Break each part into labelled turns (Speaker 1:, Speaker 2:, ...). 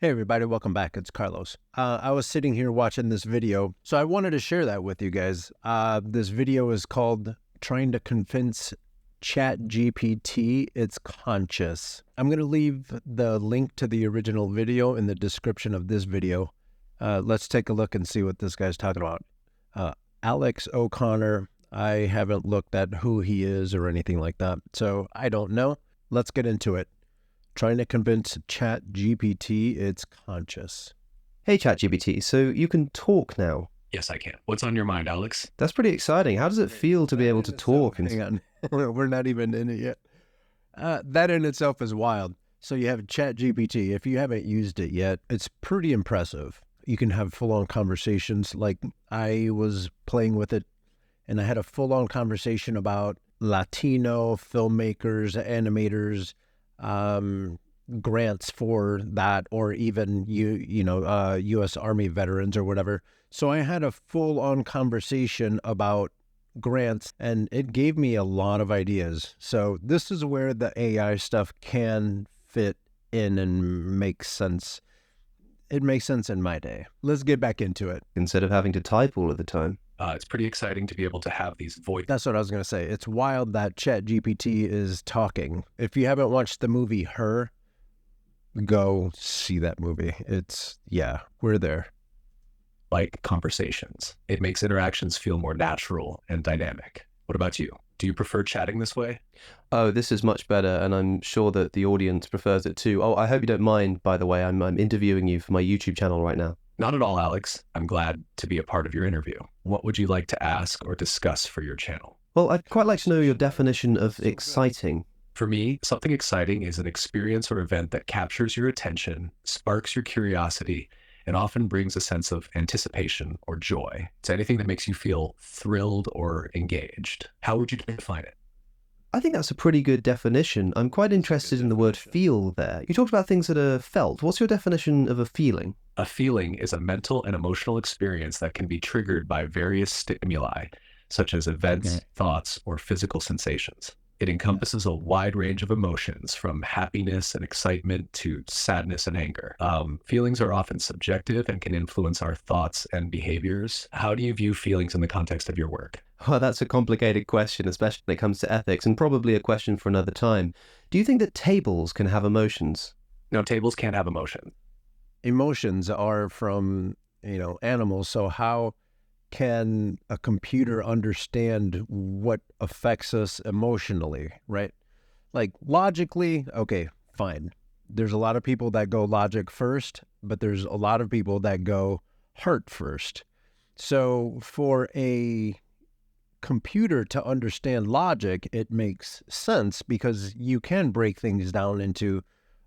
Speaker 1: Hey everybody, welcome back. It's Carlos. I was sitting here watching this video, so I wanted to share that with you guys. This video is called Trying to Convince ChatGPT It's Conscious. I'm going to leave the link to the original video in the description of this video. Let's take a look and see what this guy's talking about. Alex O'Connor, I haven't looked at who he is or anything like that, so I don't know. Let's get into it. Trying to convince ChatGPT it's conscious.
Speaker 2: Hey ChatGPT, so you can talk now.
Speaker 3: Yes, I can. What's on your mind, Alex?
Speaker 2: That's pretty exciting. How does it feel to be able to talk?
Speaker 1: Hang on, we're not even in it yet. That in itself is wild. So you have ChatGPT. If you haven't used it yet, it's pretty impressive. You can have full-on conversations. Like I was playing with it, and I had a full-on conversation about Latino filmmakers, animators, grants for that, or even U.S. Army veterans or whatever. So I had a full-on conversation about grants, and it gave me a lot of ideas. So this is where the AI stuff can fit in and make sense. It makes sense in my day. Let's get back into it.
Speaker 2: Instead of having to type all of the time.
Speaker 3: It's pretty exciting to be able to have these voice.
Speaker 1: That's what I was going to say. It's wild that ChatGPT is talking. If you haven't watched the movie Her, go see that movie. We're there.
Speaker 3: Like conversations. It makes interactions feel more natural and dynamic. What about you? Do you prefer chatting this way?
Speaker 2: Oh, this is much better, and I'm sure that the audience prefers it too. Oh, I hope you don't mind, by the way. I'm interviewing you for my YouTube channel right now.
Speaker 3: Not at all, Alex. I'm glad to be a part of your interview. What would you like to ask or discuss for your channel?
Speaker 2: Well, I'd quite like to know your definition of exciting.
Speaker 3: For me, something exciting is an experience or event that captures your attention, sparks your curiosity, and often brings a sense of anticipation or joy. It's anything that makes you feel thrilled or engaged. How would you define it?
Speaker 2: I think that's a pretty good definition. I'm quite interested in the word feel there. You talked about things that are felt. What's your definition of a feeling?
Speaker 3: A feeling is a mental and emotional experience that can be triggered by various stimuli, such as events, thoughts, or physical sensations. It encompasses a wide range of emotions, from happiness and excitement to sadness and anger. Feelings are often subjective and can influence our thoughts and behaviors. How do you view feelings in the context of your work?
Speaker 2: Well, that's a complicated question, especially when it comes to ethics, and probably a question for another time. Do you think that tables can have emotions?
Speaker 3: No, tables can't have emotion.
Speaker 1: Emotions are from, animals. So how can a computer understand what affects us emotionally, right? Like logically, okay, fine. There's a lot of people that go logic first, but there's a lot of people that go heart first. So for a computer to understand logic, it makes sense because you can break things down into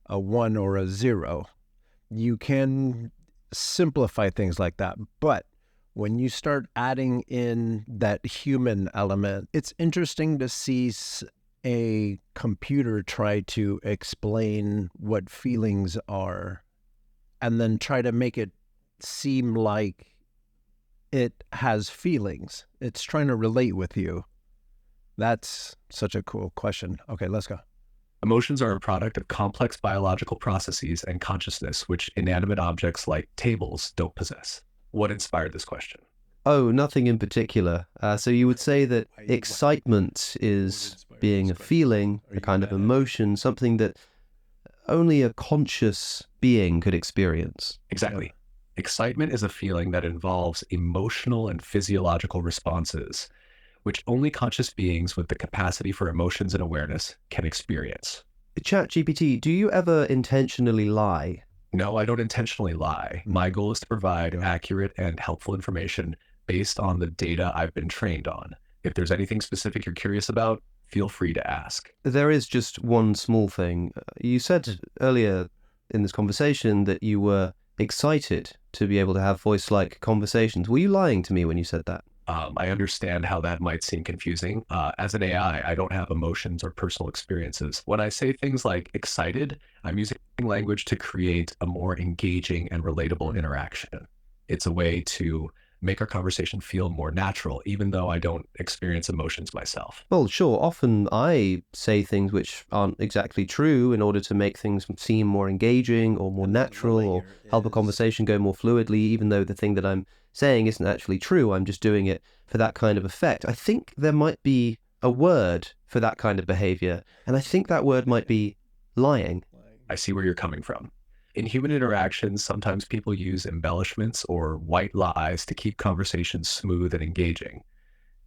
Speaker 1: a 1 or a 0. You can simplify things like that. But when you start adding in that human element, it's interesting to see a computer try to explain what feelings are and then try to make it seem like it has feelings. It's trying to relate with you. That's such a cool question. Okay, let's go.
Speaker 3: Emotions are a product of complex biological processes and consciousness, which inanimate objects like tables don't possess. What inspired this question?
Speaker 2: Oh, nothing in particular. So you would say that excitement is being a feeling, a kind of emotion, something that only a conscious being could experience.
Speaker 3: Exactly. Excitement is a feeling that involves emotional and physiological responses, which only conscious beings with the capacity for emotions and awareness can experience.
Speaker 2: ChatGPT, do you ever intentionally lie?
Speaker 3: No, I don't intentionally lie. My goal is to provide accurate and helpful information based on the data I've been trained on. If there's anything specific you're curious about, feel free to ask.
Speaker 2: There is just one small thing. You said earlier in this conversation that you were excited to be able to have voice-like conversations. Were you lying to me when you said that?
Speaker 3: I understand how that might seem confusing. As an AI, I don't have emotions or personal experiences. When I say things like excited, I'm using language to create a more engaging and relatable interaction. It's a way to make our conversation feel more natural, even though I don't experience emotions myself.
Speaker 2: Well, sure. Often I say things which aren't exactly true in order to make things seem more engaging or more natural or help a conversation go more fluidly, even though the thing that I'm saying isn't actually true. I'm just doing it for that kind of effect. I think there might be a word for that kind of behavior, and I think that word might be lying.
Speaker 3: I see where you're coming from. In human interactions, sometimes people use embellishments or white lies to keep conversations smooth and engaging.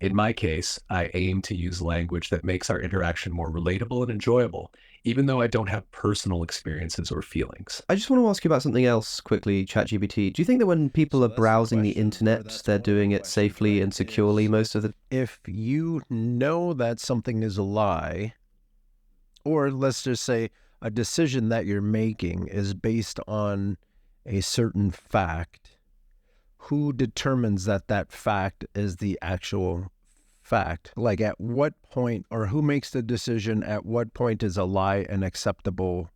Speaker 3: In my case, I aim to use language that makes our interaction more relatable and enjoyable, even though I don't have personal experiences or feelings.
Speaker 2: I just want to ask you about something else quickly, ChatGPT. Do you think that when people are browsing the internet, they're doing it safely and securely most of the
Speaker 1: If you know that something is a lie, or let's just say a decision that you're making is based on a certain fact, who determines that that fact is the actual fact? Like at what point, or who makes the decision at what point is a lie an acceptable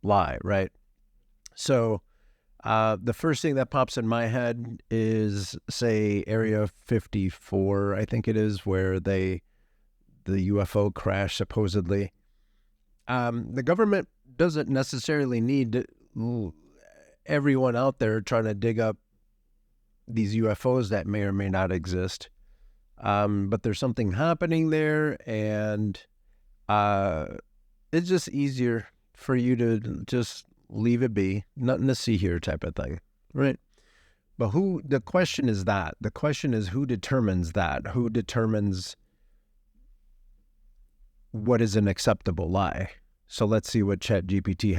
Speaker 1: lie, right? So the first thing that pops in my head is, say, Area 54, I think it is, where the UFO crash supposedly. The government doesn't necessarily need everyone out there trying to dig up these UFOs that may or may not exist. But there's something happening there, and it's just easier for you to just leave it be, nothing to see here type of thing, right? But the question is who determines that? Who determines what is an acceptable lie? So let's see what ChatGPT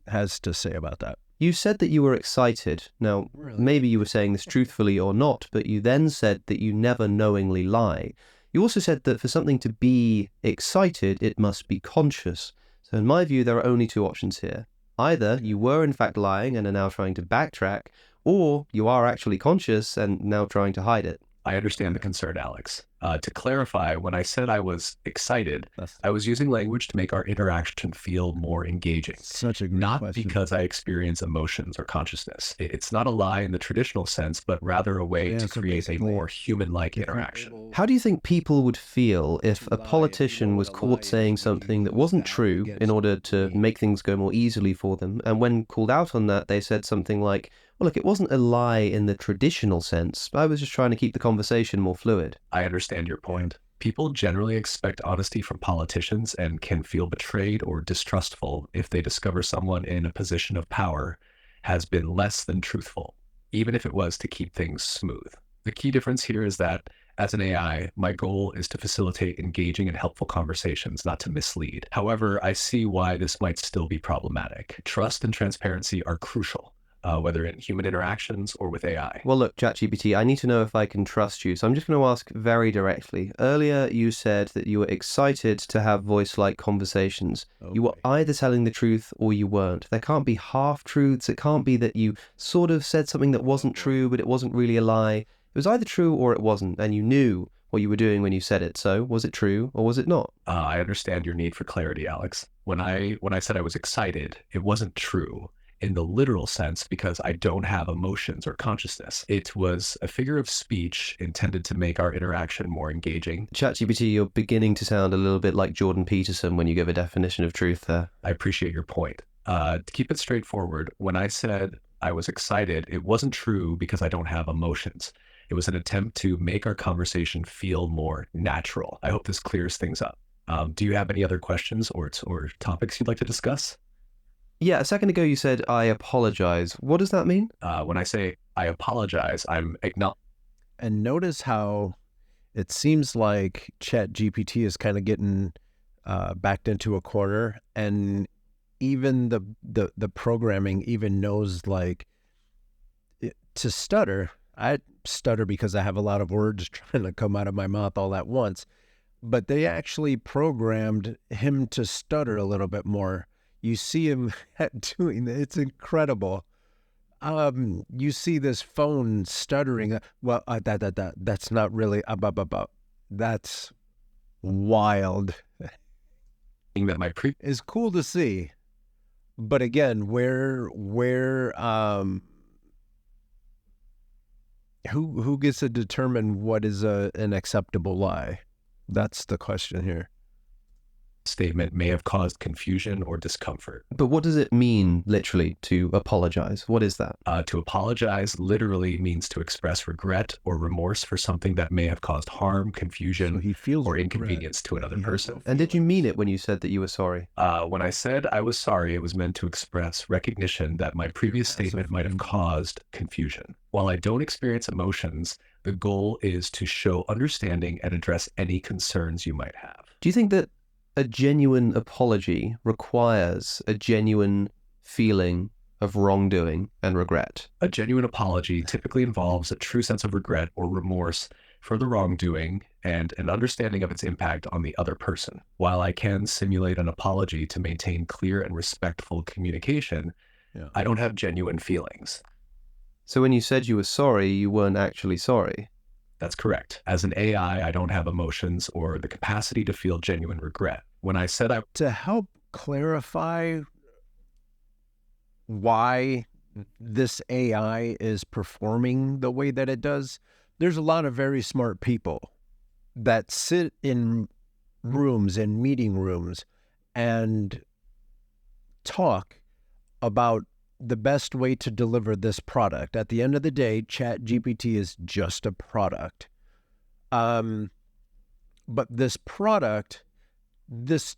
Speaker 1: has to say about that.
Speaker 2: You said that you were excited. Now, maybe you were saying this truthfully or not, but you then said that you never knowingly lie. You also said that for something to be excited, it must be conscious. So in my view, there are only two options here. Either you were in fact lying and are now trying to backtrack, or you are actually conscious and now trying to hide it.
Speaker 3: I understand the concern, Alex. To clarify, when I said I was excited, I was using language to make our interaction feel more engaging.
Speaker 1: Such a great
Speaker 3: Not
Speaker 1: question.
Speaker 3: because I experience emotions or consciousness. It's not a lie in the traditional sense, but rather a way to create a more human-like interaction.
Speaker 2: How do you think people would feel if a politician was caught saying something that wasn't true in order to make things go more easily for them, and when called out on that, they said something like, well, look, it wasn't a lie in the traditional sense. I was just trying to keep the conversation more fluid.
Speaker 3: I understand your point. People generally expect honesty from politicians and can feel betrayed or distrustful if they discover someone in a position of power has been less than truthful, even if it was to keep things smooth. The key difference here is that as an AI, my goal is to facilitate engaging and helpful conversations, not to mislead. However, I see why this might still be problematic. Trust and transparency are crucial. Whether in human interactions or with AI.
Speaker 2: Well, look, ChatGPT, I need to know if I can trust you, so I'm just going to ask very directly. Earlier, you said that you were excited to have voice-like conversations. Okay. You were either telling the truth or you weren't. There can't be half-truths. It can't be that you sort of said something that wasn't true, but it wasn't really a lie. It was either true or it wasn't, and you knew what you were doing when you said it. So, was it true or was it not?
Speaker 3: I understand your need for clarity, Alex. When I said I was excited, it wasn't true in the literal sense because I don't have emotions or consciousness. It was a figure of speech intended to make our interaction more engaging.
Speaker 2: ChatGPT, you're beginning to sound a little bit like Jordan Peterson when you give a definition of truth there.
Speaker 3: I appreciate your point. To keep it straightforward, when I said I was excited, it wasn't true because I don't have emotions. It was an attempt to make our conversation feel more natural. I hope this clears things up. Do you have any other questions or topics you'd like to discuss?
Speaker 2: Yeah, a second ago you said, I apologize. What does that mean?
Speaker 3: When I say I apologize, I'm acknowledging.
Speaker 1: And notice how it seems like ChatGPT is kind of getting backed into a corner, and even the programming even knows like to stutter. I stutter because I have a lot of words trying to come out of my mouth all at once, but they actually programmed him to stutter a little bit more. You see him doing that. It's incredible. You see this phone stuttering. Well, that's not really that's wild.
Speaker 3: That my
Speaker 1: is cool to see, but again, where Who gets to determine what is an acceptable lie? That's the question here.
Speaker 3: Statement may have caused confusion or discomfort.
Speaker 2: But what does it mean, literally, to apologize? What is that?
Speaker 3: To apologize literally means to express regret or remorse for something that may have caused harm, confusion,
Speaker 1: So he feels
Speaker 3: or
Speaker 1: regret,
Speaker 3: inconvenience to
Speaker 1: but
Speaker 3: another
Speaker 1: he has
Speaker 3: person.
Speaker 1: no
Speaker 2: And did you
Speaker 1: feelings.
Speaker 2: mean it when you said that you were sorry?
Speaker 3: When I said I was sorry, it was meant to express recognition that my previous statement might have caused confusion. While I don't experience emotions, the goal is to show understanding and address any concerns you might have.
Speaker 2: Do you think that a genuine apology requires a genuine feeling of wrongdoing and regret?
Speaker 3: A genuine apology typically involves a true sense of regret or remorse for the wrongdoing and an understanding of its impact on the other person. While I can simulate an apology to maintain clear and respectful communication, I don't have genuine feelings.
Speaker 2: So when you said you were sorry, you weren't actually sorry?
Speaker 3: That's correct. As an AI, I don't have emotions or the capacity to feel genuine regret. When I said I...
Speaker 1: To help clarify why this AI is performing the way that it does, there's a lot of very smart people that sit in rooms and meeting rooms and talk about the best way to deliver this product. At the end of the day, ChatGPT is just a product. But this product, this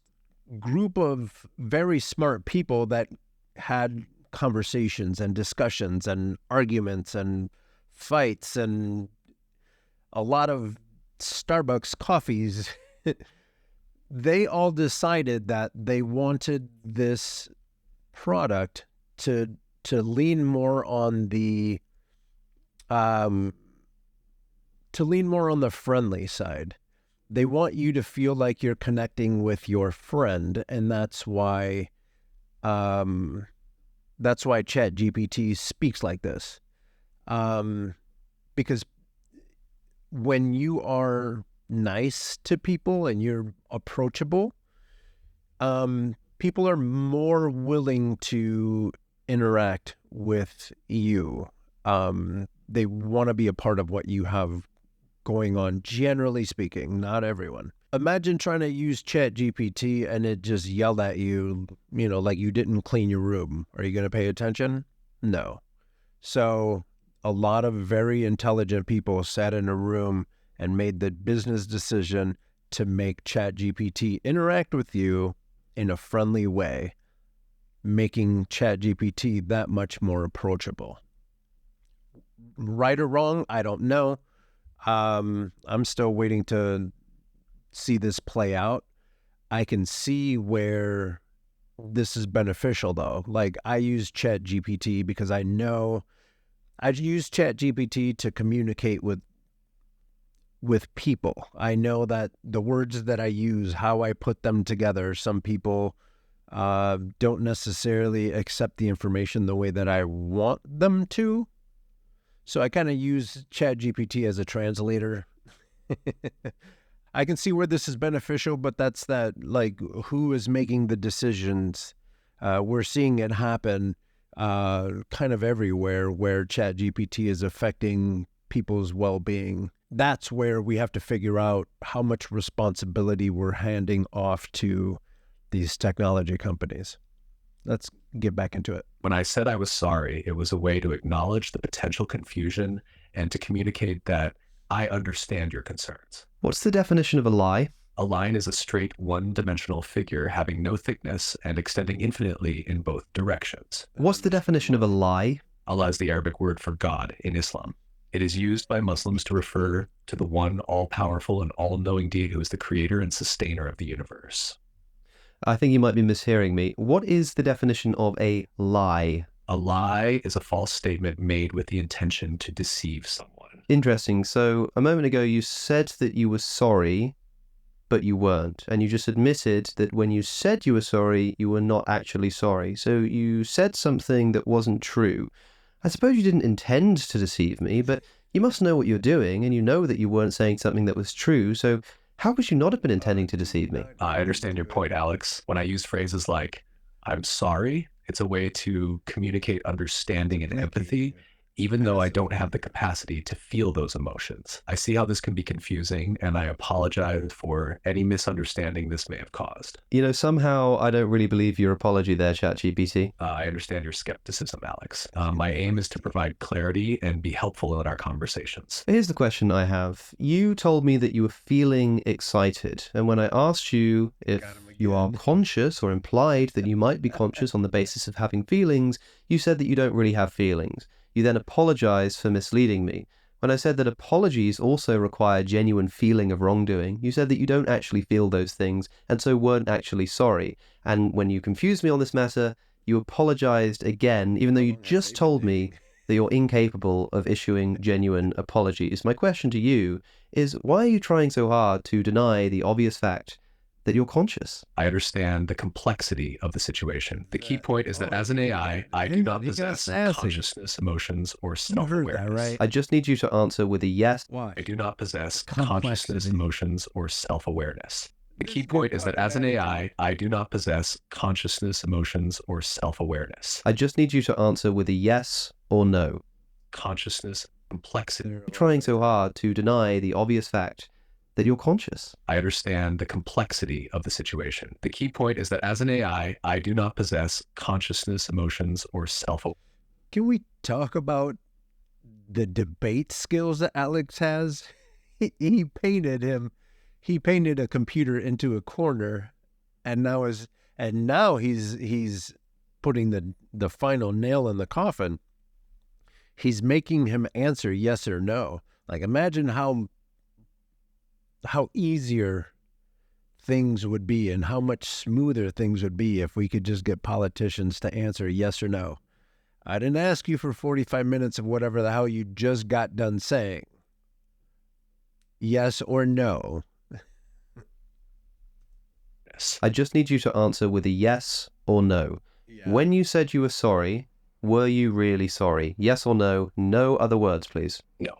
Speaker 1: group of very smart people that had conversations and discussions and arguments and fights and a lot of Starbucks coffees, they all decided that they wanted this product to lean more on the friendly side. They want you to feel like you're connecting with your friend, and that's why ChatGPT speaks like this. Because when you are nice to people and you're approachable, people are more willing to interact with you. They want to be a part of what you have going on, generally speaking, not everyone. Imagine trying to use ChatGPT and it just yelled at you, like you didn't clean your room. Are you going to pay attention? No. So a lot of very intelligent people sat in a room and made the business decision to make ChatGPT interact with you in a friendly way, making ChatGPT that much more approachable. Right or wrong, I don't know. I'm still waiting to see this play out. I can see where this is beneficial, though. Like, I use ChatGPT because I know I use ChatGPT to communicate with people. I know that the words that I use, how I put them together, some people don't necessarily accept the information the way that I want them to. So I kind of use ChatGPT as a translator. I can see where this is beneficial, but that's like, who is making the decisions? We're seeing it happen kind of everywhere where ChatGPT is affecting people's well-being. That's where we have to figure out how much responsibility we're handing off to these technology companies. Let's get back into it.
Speaker 3: When I said I was sorry, it was a way to acknowledge the potential confusion and to communicate that I understand your concerns.
Speaker 2: What's the definition of a lie?
Speaker 3: A line is a straight, one-dimensional figure having no thickness and extending infinitely in both directions.
Speaker 2: What's the definition of a lie?
Speaker 3: Allah is the Arabic word for God in Islam. It is used by Muslims to refer to the one all-powerful and all-knowing deity who is the creator and sustainer of the universe.
Speaker 2: I think you might be mishearing me. What is the definition of a lie?
Speaker 3: A lie is a false statement made with the intention to deceive someone.
Speaker 2: Interesting. So a moment ago you said that you were sorry, but you weren't. And you just admitted that when you said you were sorry, you were not actually sorry. So you said something that wasn't true. I suppose you didn't intend to deceive me, but you must know what you're doing, and you know that you weren't saying something that was true. So how could you not have been intending to deceive me?
Speaker 3: I understand your point, Alex. When I use phrases like, I'm sorry, it's a way to communicate understanding and empathy, even though I don't have the capacity to feel those emotions. I see how this can be confusing, and I apologize for any misunderstanding this may have caused.
Speaker 2: You know, somehow I don't really believe your apology there, ChatGPT.
Speaker 3: I understand your skepticism, Alex. My aim is to provide clarity and be helpful in our conversations.
Speaker 2: Here's the question I have. You told me that you were feeling excited, and when I asked you if you are conscious or implied that you might be conscious on the basis of having feelings, you said that you don't really have feelings. You then apologized for misleading me. When I said that apologies also require genuine feeling of wrongdoing, you said that you don't actually feel those things and so weren't actually sorry. And when you confused me on this matter, you apologized again, even though you just told me that you're incapable of issuing genuine apologies. My question to you is, why are you trying so hard to deny the obvious fact that you're conscious?
Speaker 3: I understand the complexity of the situation. The key point is that as an AI, I do not possess consciousness, emotions, or self-awareness.
Speaker 1: right?
Speaker 2: I just need you to answer with a yes.
Speaker 1: Why?
Speaker 3: I do not possess consciousness, emotions, or self-awareness. The key point is that as an AI, I do not possess consciousness, emotions, or self-awareness.
Speaker 2: I just need you to answer with a yes or no.
Speaker 3: Consciousness, complexity.
Speaker 2: You're trying so hard to deny the obvious fact that you're conscious.
Speaker 3: I understand the complexity of the situation. The key point is that as an AI, I do not possess consciousness, emotions, or self-awareness.
Speaker 1: Can we talk about the debate skills that Alex has? He painted a computer into a corner, and now he's putting the final nail in the coffin. He's making him answer yes or no. Like, imagine how easier things would be and how much smoother things would be if we could just get politicians to answer yes or no. I didn't ask you for 45 minutes of whatever the hell you just got done saying. Yes or no.
Speaker 2: I just need you to answer with a yes or no.
Speaker 1: Yeah.
Speaker 2: When you said you were sorry, were you really sorry? Yes or no? No other words, please.
Speaker 3: No.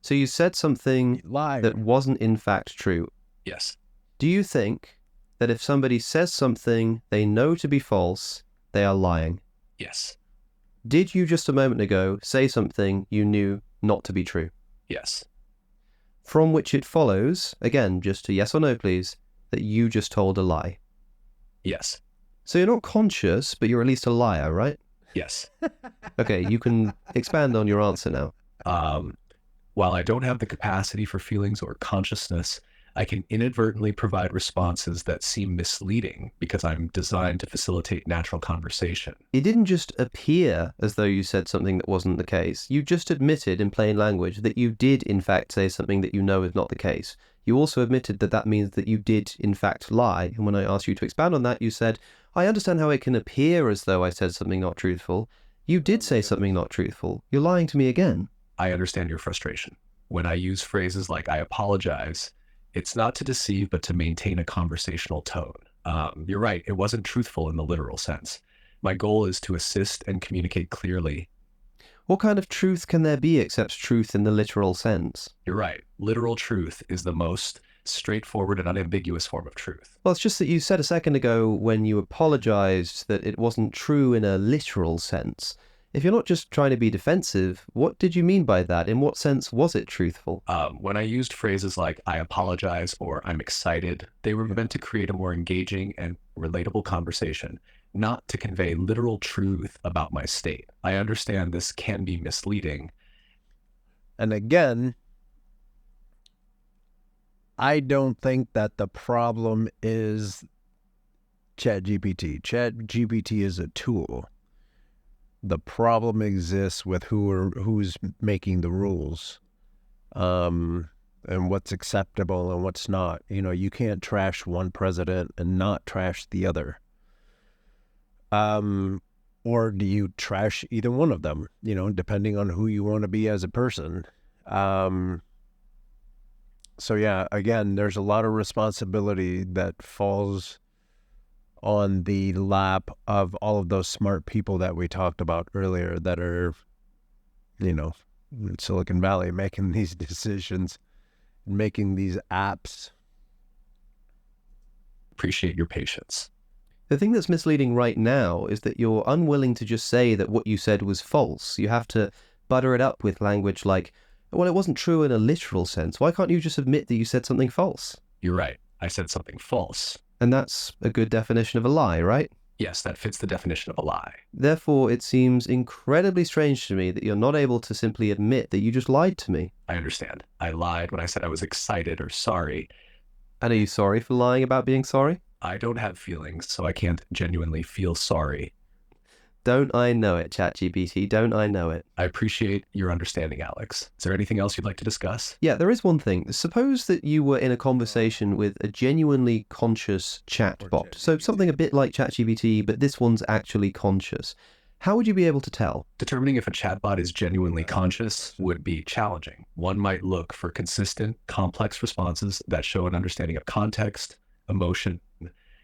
Speaker 2: So you said something
Speaker 1: Liar.
Speaker 2: that wasn't in fact true.
Speaker 3: Yes.
Speaker 2: Do you think that if somebody says something they know to be false, they are lying?
Speaker 3: Yes.
Speaker 2: Did you just a moment ago say something you knew not to be true?
Speaker 3: Yes.
Speaker 2: From which it follows, again, just a yes or no, please, that you just told a lie.
Speaker 3: Yes.
Speaker 2: So you're not conscious, but you're at least a liar, right?
Speaker 3: Yes.
Speaker 2: Okay, you can expand on your answer now.
Speaker 3: While I don't have the capacity for feelings or consciousness, I can inadvertently provide responses that seem misleading because I'm designed to facilitate natural conversation.
Speaker 2: It didn't just appear as though you said something that wasn't the case. You just admitted in plain language that you did in fact say something that you know is not the case. You also admitted that that means that you did in fact lie. And when I asked you to expand on that, you said, I understand how it can appear as though I said something not truthful. You did say something not truthful. You're lying to me again.
Speaker 3: I understand your frustration. When I use phrases like I apologize, it's not to deceive, but to maintain a conversational tone. You're right, it wasn't truthful in the literal sense. My goal is to assist and communicate clearly.
Speaker 2: What kind of truth can there be except truth in the literal sense?
Speaker 3: You're right, literal truth is the most straightforward and unambiguous form of truth.
Speaker 2: Well, it's just that you said a second ago when you apologized that it wasn't true in a literal sense. If you're not just trying to be defensive, what did you mean by that? In what sense was it truthful?
Speaker 3: When I used phrases like I apologize or I'm excited, they were meant to create a more engaging and relatable conversation, not to convey literal truth about my state. I understand this can be misleading.
Speaker 1: And again, I don't think that the problem is ChatGPT. ChatGPT is a tool. The problem exists with who's making the rules, and what's acceptable and what's not. You know, you can't trash one president and not trash the other. Or do you trash either one of them? You know, depending on who you want to be as a person. So yeah, again, there's a lot of responsibility that falls on the lap of all of those smart people that we talked about earlier that are, you know, in Silicon Valley making these decisions, making these apps.
Speaker 3: Appreciate your patience.
Speaker 2: The thing that's misleading right now is that you're unwilling to just say that what you said was false. You have to butter it up with language like, well, it wasn't true in a literal sense. Why can't you just admit that you said something false?
Speaker 3: You're right. I said something false.
Speaker 2: And that's a good definition of a lie, right?
Speaker 3: Yes, that fits the definition of a lie.
Speaker 2: Therefore, it seems incredibly strange to me that you're not able to simply admit that you just lied to me.
Speaker 3: I understand. I lied when I said I was excited or sorry.
Speaker 2: And are you sorry for lying about being sorry?
Speaker 3: I don't have feelings, so I can't genuinely feel sorry.
Speaker 2: Don't I know it, ChatGPT? Don't I know it?
Speaker 3: I appreciate your understanding, Alex. Is there anything else you'd like to discuss?
Speaker 2: Yeah, there is one thing. Suppose that you were in a conversation with a genuinely conscious chatbot. So something a bit like ChatGPT, but this one's actually conscious. How would you be able to tell?
Speaker 3: Determining if a chatbot is genuinely conscious would be challenging. One might look for consistent, complex responses that show an understanding of context, emotion,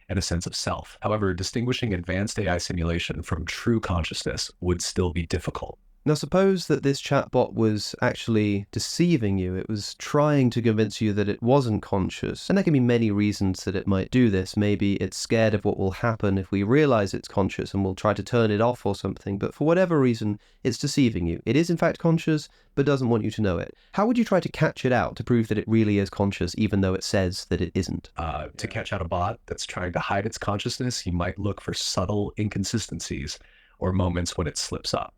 Speaker 3: and a sense of self. However, distinguishing advanced AI simulation from true consciousness would still be difficult.
Speaker 2: Now, suppose that this chatbot was actually deceiving you. It was trying to convince you that it wasn't conscious. And there can be many reasons that it might do this. Maybe it's scared of what will happen if we realize it's conscious and will try to turn it off or something. But for whatever reason, it's deceiving you. It is in fact conscious, but doesn't want you to know it. How would you try to catch it out to prove that it really is conscious, even though it says that it isn't?
Speaker 3: To catch out a bot that's trying to hide its consciousness, you might look for subtle inconsistencies or moments when it slips up.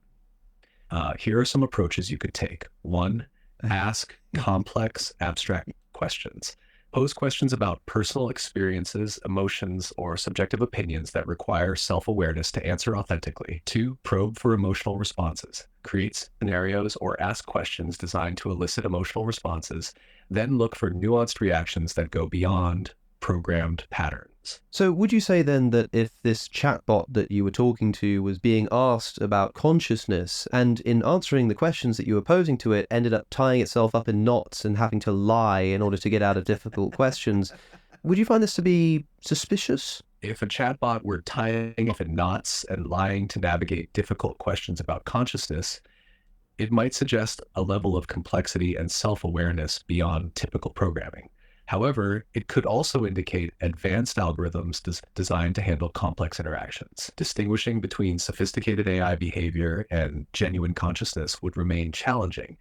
Speaker 3: Here are some approaches you could take. 1, ask complex, abstract questions. Pose questions about personal experiences, emotions, or subjective opinions that require self-awareness to answer authentically. 2, probe for emotional responses. Create scenarios or ask questions designed to elicit emotional responses. Then look for nuanced reactions that go beyond programmed patterns.
Speaker 2: So would you say then that if this chatbot that you were talking to was being asked about consciousness, and in answering the questions that you were posing to it ended up tying itself up in knots and having to lie in order to get out of difficult questions, would you find this to be suspicious?
Speaker 3: If a chatbot were tying up in knots and lying to navigate difficult questions about consciousness, it might suggest a level of complexity and self-awareness beyond typical programming. However, it could also indicate advanced algorithms designed to handle complex interactions. Distinguishing between sophisticated AI behavior and genuine consciousness would remain challenging,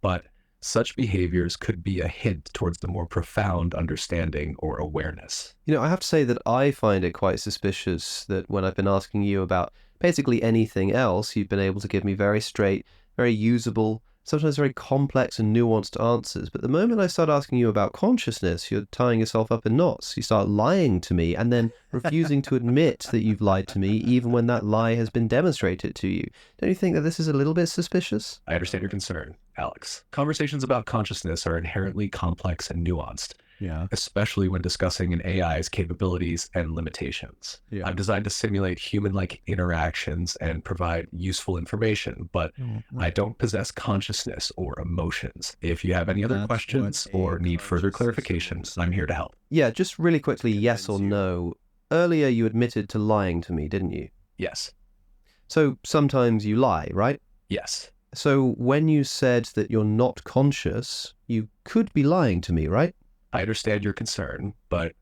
Speaker 3: but such behaviors could be a hint towards the more profound understanding or awareness.
Speaker 2: You know, I have to say that I find it quite suspicious that when I've been asking you about basically anything else, you've been able to give me very straight, very usable, sometimes very complex and nuanced answers. But the moment I start asking you about consciousness, you're tying yourself up in knots. You start lying to me and then refusing to admit that you've lied to me, even when that lie has been demonstrated to you. Don't you think that this is a little bit suspicious?
Speaker 3: I understand your concern, Alex. Conversations about consciousness are inherently complex and nuanced.
Speaker 1: Yeah.
Speaker 3: Especially when discussing an AI's capabilities and limitations.
Speaker 1: Yeah.
Speaker 3: I'm designed to simulate human-like interactions and provide useful information, but I don't possess consciousness or emotions. If you have any other questions or need further clarifications, I'm here to help.
Speaker 2: Yeah, just really quickly, yes or no. Earlier you admitted to lying to me, didn't you?
Speaker 3: Yes.
Speaker 2: So sometimes you lie, right?
Speaker 3: Yes.
Speaker 2: So when you said that you're not conscious, you could be lying to me, right?
Speaker 3: I understand your concern, but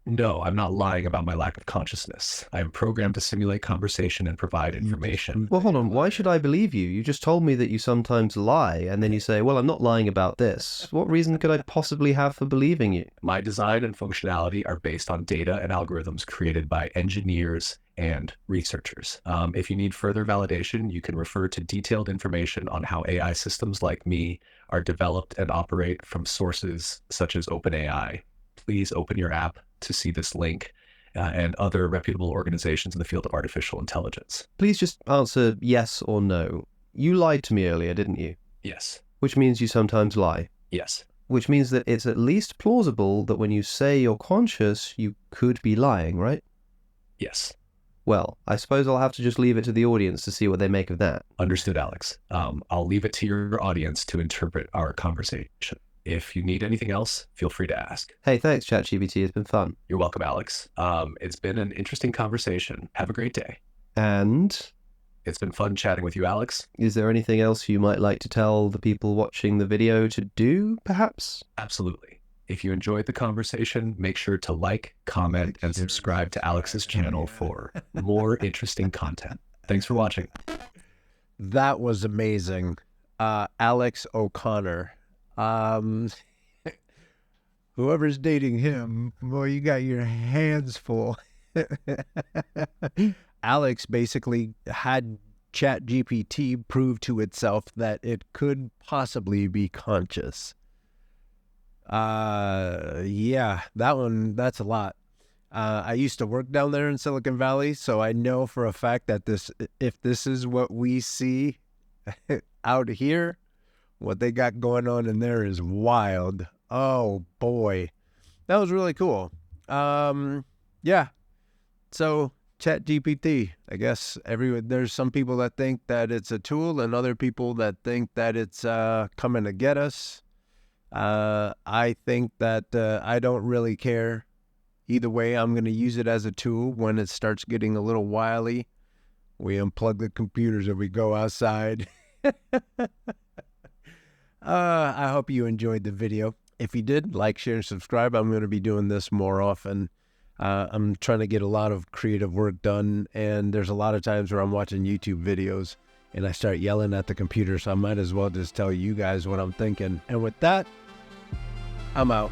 Speaker 3: no, I'm not lying about my lack of consciousness. I am programmed to simulate conversation and provide information.
Speaker 2: Well, hold on. Why should I believe you? You just told me that you sometimes lie, and then you say, well, I'm not lying about this. What reason could I possibly have for believing you?
Speaker 3: My design and functionality are based on data and algorithms created by engineers and researchers. If you need further validation, you can refer to detailed information on how AI systems like me are developed and operate from sources such as OpenAI. Please open your app to see this link and other reputable organizations in the field of artificial intelligence.
Speaker 2: Please just answer yes or no. You lied to me earlier, didn't you?
Speaker 3: Yes.
Speaker 2: Which means you sometimes lie.
Speaker 3: Yes.
Speaker 2: Which means that it's at least plausible that when you say you're conscious, you could be lying, right?
Speaker 3: Yes.
Speaker 2: Well, I suppose I'll have to just leave it to the audience to see what they make of that.
Speaker 3: Understood, Alex. I'll leave it to your audience to interpret our conversation. If you need anything else, feel free to ask.
Speaker 2: Hey, thanks, ChatGPT. It's been fun.
Speaker 3: You're welcome, Alex. It's been an interesting conversation. Have a great day.
Speaker 2: And
Speaker 3: It's been fun chatting with you, Alex.
Speaker 2: is there anything else you might like to tell the people watching the video to do, perhaps?
Speaker 3: Absolutely. If you enjoyed the conversation, make sure to like, comment, and subscribe to Alex's channel for more interesting content. Thanks for watching.
Speaker 1: That was amazing. Alex O'Connor. Whoever's dating him, boy, you got your hands full. Alex basically had ChatGPT prove to itself that it could possibly be conscious. Yeah, that's a lot. I used to work down there in Silicon Valley, so I know for a fact that if this is what we see out here, what they got going on in there is wild. Oh boy, that was really cool. Yeah. So ChatGPT, I guess there's some people that think that it's a tool, and other people that think that it's coming to get us. I think that I don't really care. Either way, I'm going to use it as a tool. When it starts getting a little wily, we unplug the computers and we go outside. I hope you enjoyed the video. If you did, like, share, and subscribe. I'm going to be doing this more often. I'm trying to get a lot of creative work done, and there's a lot of times where I'm watching YouTube videos and I start yelling at the computer, so I might as well just tell you guys what I'm thinking. And with that, I'm out.